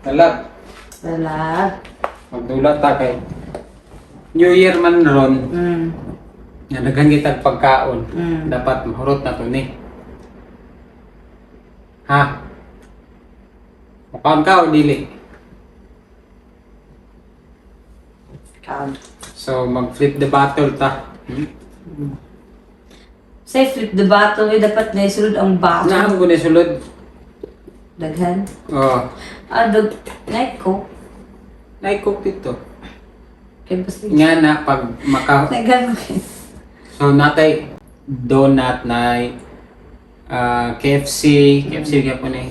Dalag. Dalag. Magdulat ta kay New Year man ron. Nga naghangitag pagkaon. Dapat mahurot na to ni. Ha? Makaon ka o dili? Kaon. So mag-flip the battle ta. Say flip the battle, dapat na isulod ang battle. Naam ko ni sulod. Daghan. Oh, Naiko. naikok dito. Kaya basta. Nga na pag maka Daghan mo kayo. so natay donut na KFC kaya po ni.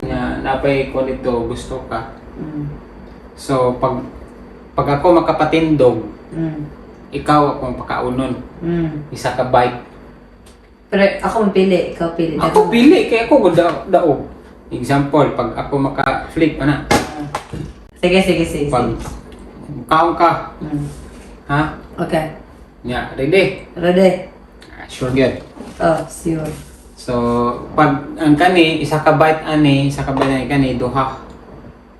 Nga napay ko nito gusto ka. So pag ako makapatindog, ikaw akong pakaunon. Isa ka bite. Pero ako mapili, ikaw pili. Ako pili kaya ako daog. Example, pag ako maka-flip ana. Sige. Pag kaon ka. Ha? Okay. Nya, ready? Ready? Sure good. Oh, sure. So, pag ang kani isa ka bite ani kani duha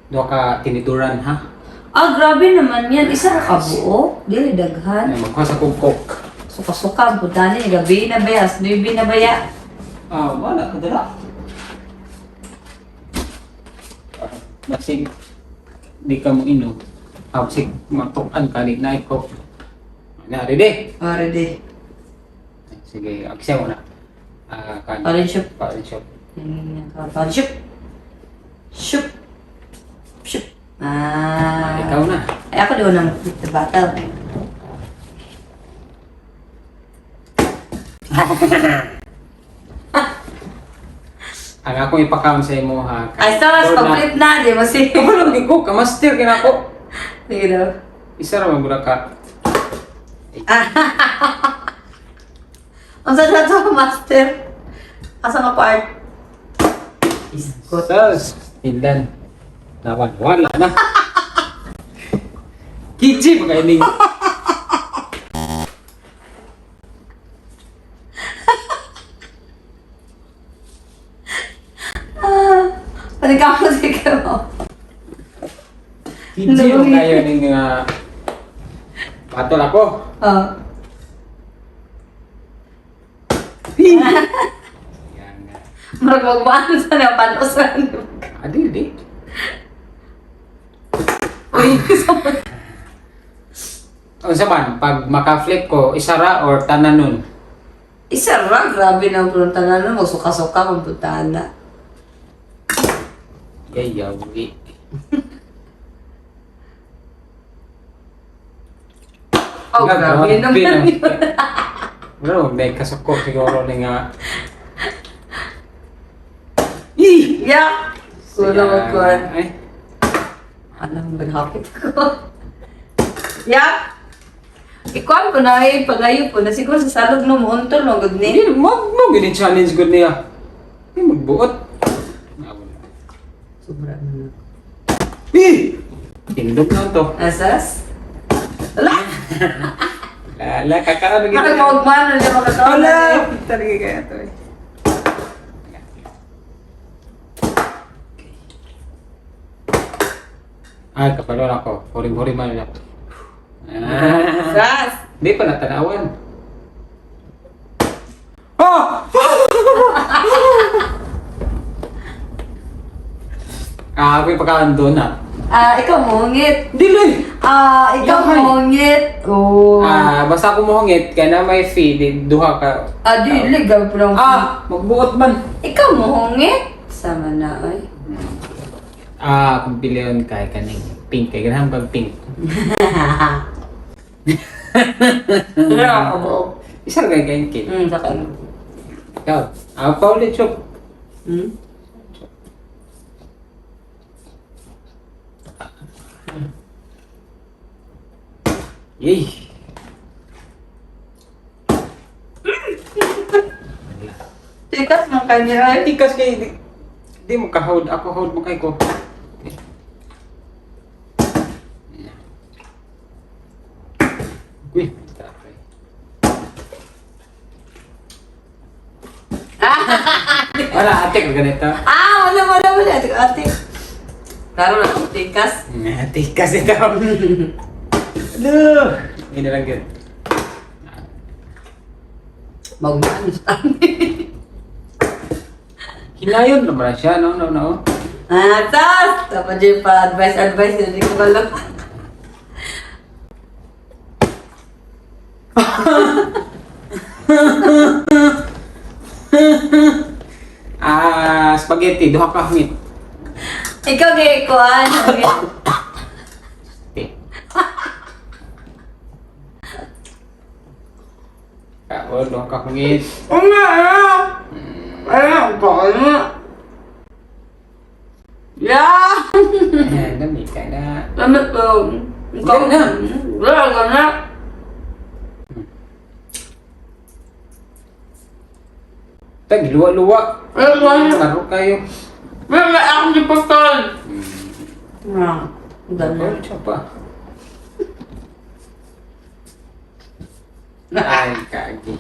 ka tiniduran ha. Ah, grabe naman yan. Isa ka buo. Dili daghan. Ay, magkuha sa coke. Suka-suka, budani, gabi na baya, snubi na baya. Ah, wala ka dala. Basig di ka mo inom. Basig matukan ka ni na iko. Na ready? Oh, ready. Sige, aksa mo na. Kan. Palin shop. Palin shop. Palin shop. Shop. Shop. Ah. Ikaw na. Ay, ako doon ang flip the battle. Ang akong ipakaon sa imo ha. Ay, stars, complete na. Di mo si... Ano lagi ko? Kamaster kina ko. Sige daw. Isa ra man gura ka. Ang sa to, master. Asa nga part? Sos. Tindan. Nawan. Wala na. Kiji pa kayo ning. Pwede ka mo, sige mo. Kiji pa kayo ning patol ako. Oh. Yan nga. Marag magbaan sa na panusan. Di. Uy, Unsa man, pag maka-flip ko, isara or tananon? isa ra, grabe na ang punta na nun. Magsuka-suka, magpuntahan na. Yayawi. Oh, grabe naman yun. Bro, may kasako siguro ni nga. Yeah! Kulang mo ko. Ay, Alam mo, ginhapit ko. Yeah! Ikaw ko na eh, pagayo po na siguro sa salog no mo untol no gud ni. hindi mo gini challenge gud niya. Hindi magbuot. Sobra na. Tindog na to. Asas? Wala! Lala, kakaano gini. Bakit magmano niya makatawa Wala! na Talaga kaya to eh. Ay, kapalon ako. Hurim-hurim man na. Sas! Hindi pa natanawan. Oh! Ako yung pagkaan doon na. Ikaw mungit. Dili! Ikaw Yahay. mungit. Oh. Basta ako mohongit, kaya na may fee, duha ka. Dili, gabi pa lang. Magbuot man. Ikaw mungit. Sama na ay. Kung biliyon kay kaning pink, kay ganahan pag pink. Pero ako mo. Isa kay kain kid. Saka. Ikaw, pa ulit chok. Yay! Tikas mo kanya ay. Tikas kay di mo ka-hold, ako hold mo kay ko. Uy, tapay. Wala, ate ko ganito. Wala. Ate. Klaro na, tikas. Tikas ikaw. Aduh. Ini lagi. Magmano sa Hinayon naman siya, no? Tos! Dapat dyan pa advice, hindi ko alam. Spaghetti, duha ka hangit. Ikaw gay ko, Kaon, duha ka hangit. Ya! Dami ka na. Lamit ko. Ikaw Wala na. Wala ka na. Tag, luwa-luwa. Laro kayo. Wala akong di pagkal. Ano siya pa? Ay, kagi.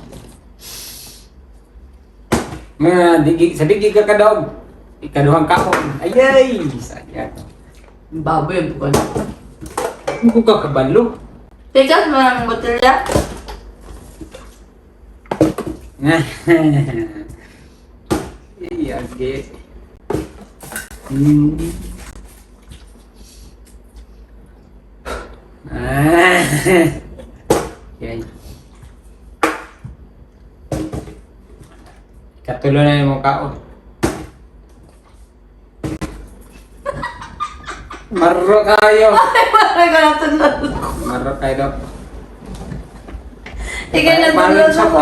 Sabigi ka daug. Ikaduhang kahon. Ayay! Sayang. Baboy ang bukal. Ano ka kabalo? Tikas mo ng botelya? Iyagi. Yan. Katulo na yung mong kaon. Marro kayo. Ay, ko natulog. Marro kayo daw. Ikaw natulog ako.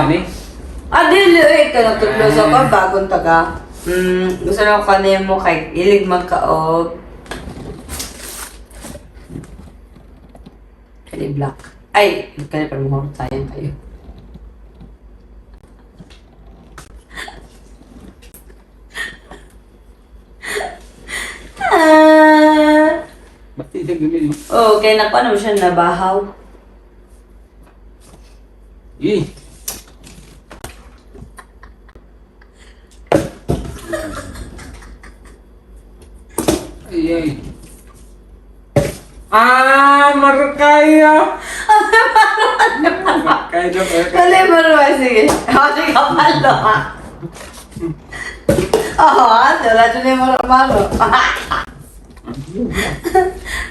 Dili, ikaw natulog ako. Bagong taga. Gusto na ko kanina mo kay ilig magkaog. Kali black. Ay, kali pa mo. Sayang kayo. Ba't hindi gawin mo? Oh, kaya na paano siya nabahaw? Eh. Ay. Markayo! Markayo. Kali marwa, sige. Kasi kapalo ha. Wala dyan yung marumalo.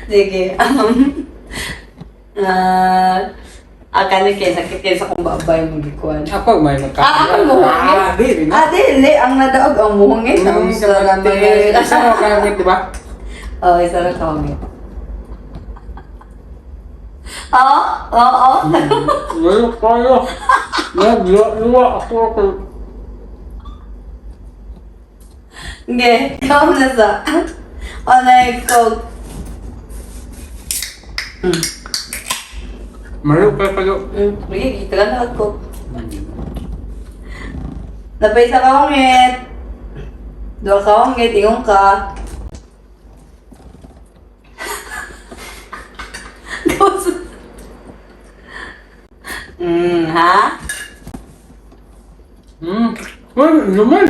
Sige. Akala kayo, sakit kayo sa kung babay mong gikuan. Ako may Ako muhungit. Dili na. Dili. Ang nadaog ang muhungit. Ang sarap Isa mo kamit, di ba? Oo, isa lang kamit. Oo. Ngayon kayo. Nagluwa ako. Sige, ikaw na sa. Coke. Maruk pa kayo. Sige, kita ka na Coke. Napay sa kaungit. Dua kaungit, iyong ka. Ha? Well, naman.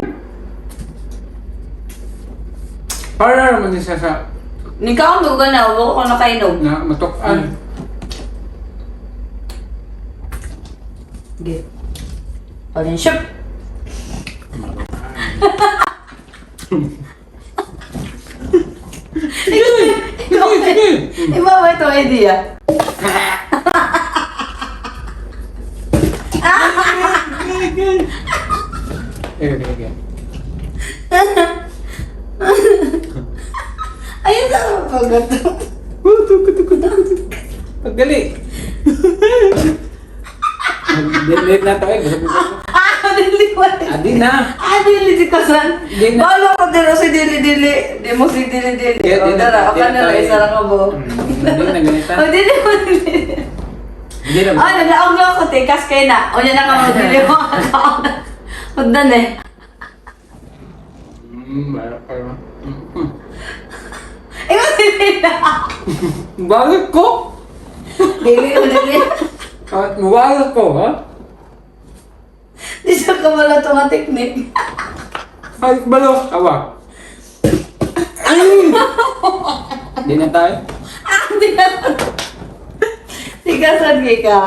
Para naman din siya sa Nikaw ang duga na, huwag ko na kainog. na matukan. Sige. Pagin, shoop! Iba ba itong idea? Ayun na ang pagato. Pagdali. Delete na to eh. Dili-wali. Adi na. Dili di kasan. Di na. Balo ko din si dili-dili. Di mo si dili-dili. Di na. Dara, ako na lang, isa lang ka bo. Hindi na ganita. Dili-wali. Hindi na. Nalaog lang ako, tikas kayo na. O, yan na ka mo, dili mo. Magdan eh. Meron kayo. Dili na. Bakit ko? Dili. Bakit ko, ha? Di siya kamala itong teknik. Ay, balo. Awa. Hindi na tayo. Tigasan ka.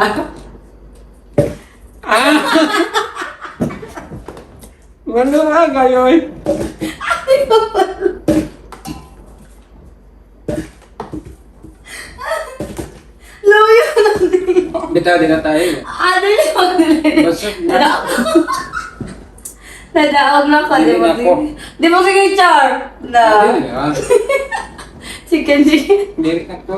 Ano nga gayon? Luyo na din. Di na tayo. Ano yung maglilinis? Basag na. Nadaog na ko. Hindi na po. Di mo sige, Char. Na. Hindi na. Chicken. Hindi rin ako.